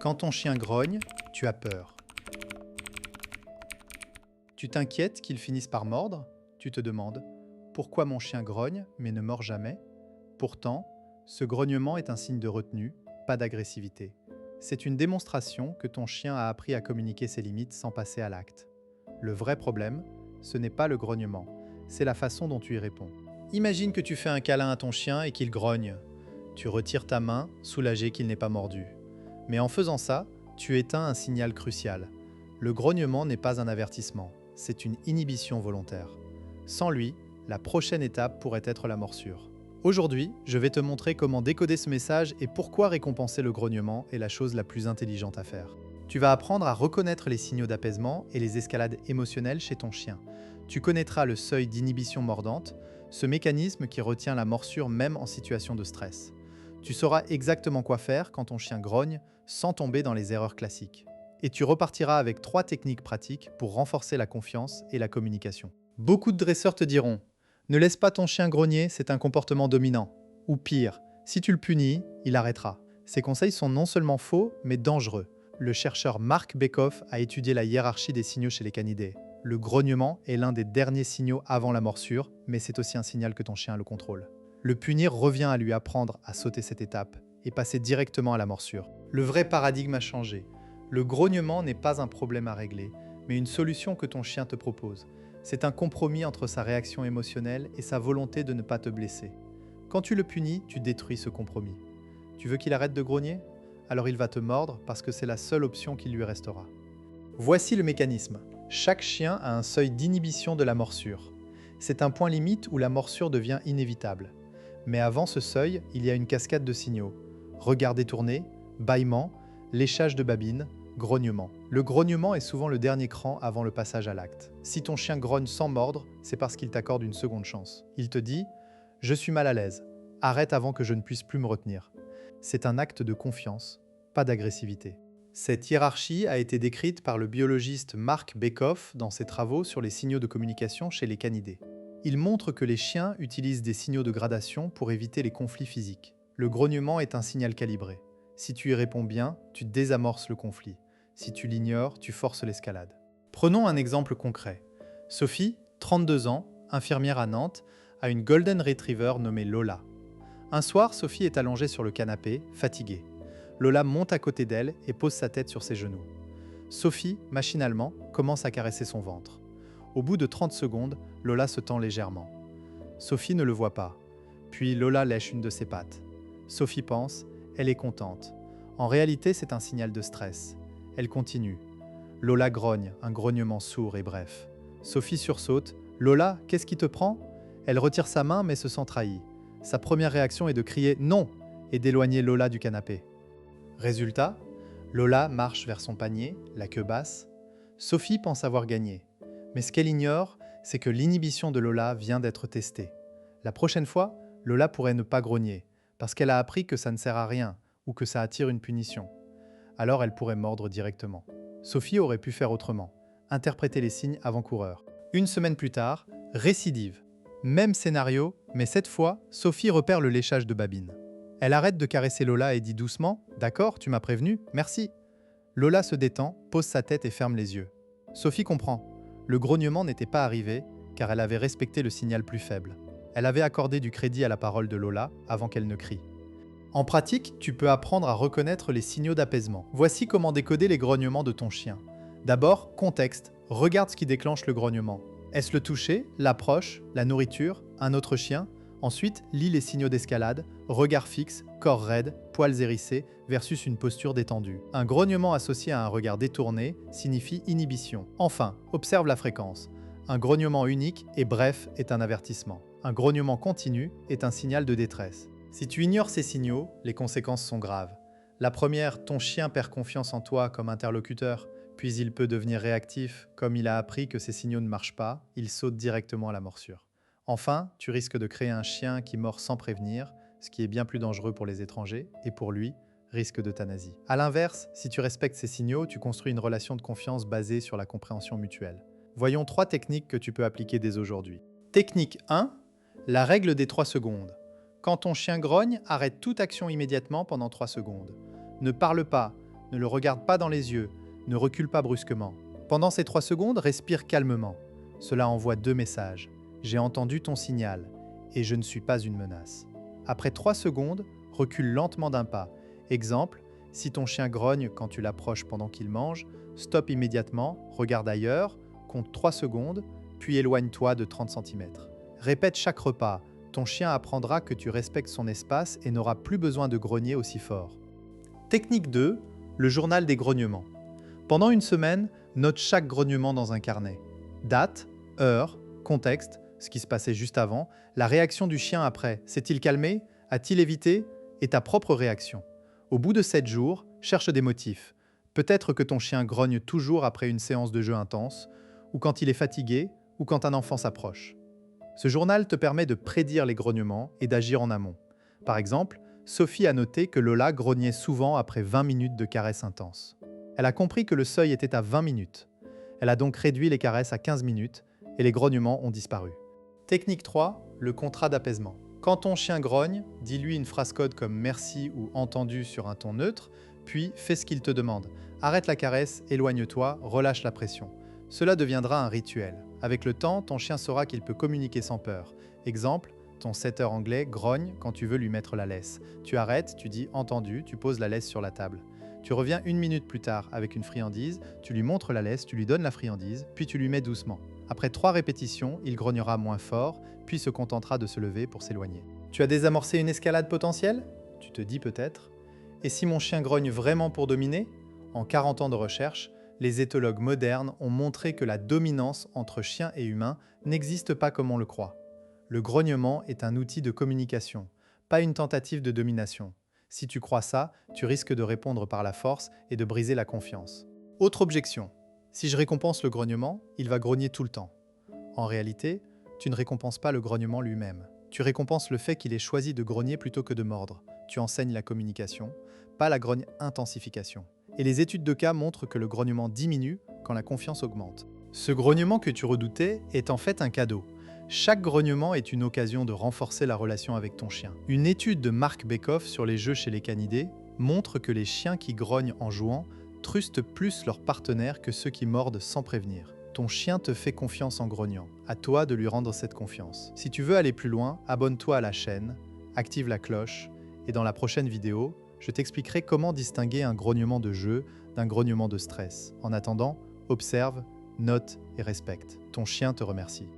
Quand ton chien grogne, tu as peur. Tu t'inquiètes qu'il finisse par mordre. Tu te demandes « Pourquoi mon chien grogne mais ne mord jamais ?» Pourtant, ce grognement est un signe de retenue, pas d'agressivité. C'est une démonstration que ton chien a appris à communiquer ses limites sans passer à l'acte. Le vrai problème, ce n'est pas le grognement, c'est la façon dont tu y réponds. Imagine que tu fais un câlin à ton chien et qu'il grogne. Tu retires ta main, soulagé qu'il n'ait pas mordu. Mais en faisant ça, tu éteins un signal crucial. Le grognement n'est pas un avertissement, c'est une inhibition volontaire. Sans lui, la prochaine étape pourrait être la morsure. Aujourd'hui, je vais te montrer comment décoder ce message et pourquoi récompenser le grognement est la chose la plus intelligente à faire. Tu vas apprendre à reconnaître les signaux d'apaisement et les escalades émotionnelles chez ton chien. Tu connaîtras le seuil d'inhibition mordante, ce mécanisme qui retient la morsure même en situation de stress. Tu sauras exactement quoi faire quand ton chien grogne sans tomber dans les erreurs classiques. Et tu repartiras avec 3 techniques pratiques pour renforcer la confiance et la communication. Beaucoup de dresseurs te diront « Ne laisse pas ton chien grogner, c'est un comportement dominant. » Ou pire, si tu le punis, il arrêtera. Ces conseils sont non seulement faux, mais dangereux. Le chercheur Mark Bekoff a étudié la hiérarchie des signaux chez les canidés. Le grognement est l'un des derniers signaux avant la morsure, mais c'est aussi un signal que ton chien a le contrôle. Le punir revient à lui apprendre à sauter cette étape et passer directement à la morsure. Le vrai paradigme a changé. Le grognement n'est pas un problème à régler, mais une solution que ton chien te propose. C'est un compromis entre sa réaction émotionnelle et sa volonté de ne pas te blesser. Quand tu le punis, tu détruis ce compromis. Tu veux qu'il arrête de grogner ? Alors il va te mordre parce que c'est la seule option qui lui restera. Voici le mécanisme. Chaque chien a un seuil d'inhibition de la morsure. C'est un point limite où la morsure devient inévitable. Mais avant ce seuil, il y a une cascade de signaux. Regard détourné, bâillement, léchage de babine, grognement. Le grognement est souvent le dernier cran avant le passage à l'acte. Si ton chien grogne sans mordre, c'est parce qu'il t'accorde une seconde chance. Il te dit « Je suis mal à l'aise. Arrête avant que je ne puisse plus me retenir. » C'est un acte de confiance, pas d'agressivité. Cette hiérarchie a été décrite par le biologiste Mark Bekoff dans ses travaux sur les signaux de communication chez les canidés. Il montre que les chiens utilisent des signaux de gradation pour éviter les conflits physiques. Le grognement est un signal calibré. Si tu y réponds bien, tu désamorces le conflit. Si tu l'ignores, tu forces l'escalade. Prenons un exemple concret. Sophie, 32 ans, infirmière à Nantes, a une Golden Retriever nommée Lola. Un soir, Sophie est allongée sur le canapé, fatiguée. Lola monte à côté d'elle et pose sa tête sur ses genoux. Sophie, machinalement, commence à caresser son ventre. Au bout de 30 secondes, Lola se tend légèrement. Sophie ne le voit pas. Puis Lola lèche une de ses pattes. Sophie pense, elle est contente. En réalité, c'est un signal de stress. Elle continue. Lola grogne, un grognement sourd et bref. Sophie sursaute. « Lola, qu'est-ce qui te prend ?» Elle retire sa main mais se sent trahie. Sa première réaction est de crier « Non !» et d'éloigner Lola du canapé. Résultat, Lola marche vers son panier, la queue basse. Sophie pense avoir gagné. Mais ce qu'elle ignore, c'est que l'inhibition de Lola vient d'être testée. La prochaine fois, Lola pourrait ne pas grogner, parce qu'elle a appris que ça ne sert à rien ou que ça attire une punition. Alors elle pourrait mordre directement. Sophie aurait pu faire autrement, interpréter les signes avant-coureurs. Une semaine plus tard, récidive. Même scénario, mais cette fois, Sophie repère le léchage de babine. Elle arrête de caresser Lola et dit doucement « D'accord, tu m'as prévenu, merci ». Lola se détend, pose sa tête et ferme les yeux. Sophie comprend. Le grognement n'était pas arrivé, car elle avait respecté le signal plus faible. Elle avait accordé du crédit à la parole de Lola avant qu'elle ne crie. En pratique, tu peux apprendre à reconnaître les signaux d'apaisement. Voici comment décoder les grognements de ton chien. D'abord, contexte. Regarde ce qui déclenche le grognement. Est-ce le toucher, l'approche, la nourriture, un autre chien ? Ensuite, lis les signaux d'escalade, regard fixe, corps raide, poils hérissés, versus une posture détendue. Un grognement associé à un regard détourné signifie inhibition. Enfin, observe la fréquence. Un grognement unique et bref est un avertissement. Un grognement continu est un signal de détresse. Si tu ignores ces signaux, les conséquences sont graves. La première, ton chien perd confiance en toi comme interlocuteur, puis il peut devenir réactif. Comme il a appris que ces signaux ne marchent pas, il saute directement à la morsure. Enfin, tu risques de créer un chien qui mord sans prévenir, ce qui est bien plus dangereux pour les étrangers, et pour lui, risque d'euthanasie. A l'inverse, si tu respectes ces signaux, tu construis une relation de confiance basée sur la compréhension mutuelle. Voyons 3 techniques que tu peux appliquer dès aujourd'hui. Technique 1, la règle des 3 secondes. Quand ton chien grogne, arrête toute action immédiatement pendant 3 secondes. Ne parle pas, Ne le regarde pas dans les yeux, ne recule pas brusquement. Pendant ces 3 secondes, respire calmement. Cela envoie 2 messages. J'ai entendu ton signal et je ne suis pas une menace. Après 3 secondes, recule lentement d'un pas. Exemple, si ton chien grogne quand tu l'approches pendant qu'il mange, stoppe immédiatement, regarde ailleurs, compte 3 secondes, puis éloigne-toi de 30 cm. Répète chaque repas. Ton chien apprendra que tu respectes son espace et n'aura plus besoin de grogner aussi fort. Technique 2, le journal des grognements. Pendant une semaine, note chaque grognement dans un carnet. Date, heure, contexte, ce qui se passait juste avant, la réaction du chien après, s'est-il calmé, a-t-il évité, et ta propre réaction. Au bout de 7 jours, cherche des motifs. Peut-être que ton chien grogne toujours après une séance de jeu intense, ou quand il est fatigué, ou quand un enfant s'approche. Ce journal te permet de prédire les grognements et d'agir en amont. Par exemple, Sophie a noté que Lola grognait souvent après 20 minutes de caresses intenses. Elle a compris que le seuil était à 20 minutes. Elle a donc réduit les caresses à 15 minutes et les grognements ont disparu. Technique 3, le contrat d'apaisement. Quand ton chien grogne, dis-lui une phrase code comme merci ou entendu sur un ton neutre, puis fais ce qu'il te demande. Arrête la caresse, éloigne-toi, relâche la pression. Cela deviendra un rituel. Avec le temps, ton chien saura qu'il peut communiquer sans peur. Exemple, ton setter anglais grogne quand tu veux lui mettre la laisse. Tu arrêtes, tu dis entendu, tu poses la laisse sur la table. Tu reviens 1 minute plus tard avec une friandise, tu lui montres la laisse, tu lui donnes la friandise, puis tu lui mets doucement. Après 3 répétitions, il grognera moins fort, puis se contentera de se lever pour s'éloigner. Tu as désamorcé une escalade potentielle ? Tu te dis peut-être. Et si mon chien grogne vraiment pour dominer ? En 40 ans de recherche, les éthologues modernes ont montré que la dominance entre chien et humain n'existe pas comme on le croit. Le grognement est un outil de communication, pas une tentative de domination. Si tu crois ça, tu risques de répondre par la force et de briser la confiance. Autre objection. Si je récompense le grognement, il va grogner tout le temps. En réalité, tu ne récompenses pas le grognement lui-même. Tu récompenses le fait qu'il ait choisi de grogner plutôt que de mordre. Tu enseignes la communication, pas la grogne-intensification. Et les études de cas montrent que le grognement diminue quand la confiance augmente. Ce grognement que tu redoutais est en fait un cadeau. Chaque grognement est une occasion de renforcer la relation avec ton chien. Une étude de Mark Bekoff sur les jeux chez les canidés montre que les chiens qui grognent en jouant trustent plus leur partenaire que ceux qui mordent sans prévenir. Ton chien te fait confiance en grognant. À toi de lui rendre cette confiance. Si tu veux aller plus loin, abonne-toi à la chaîne, active la cloche, et dans la prochaine vidéo, je t'expliquerai comment distinguer un grognement de jeu d'un grognement de stress. En attendant, observe, note et respecte. Ton chien te remercie.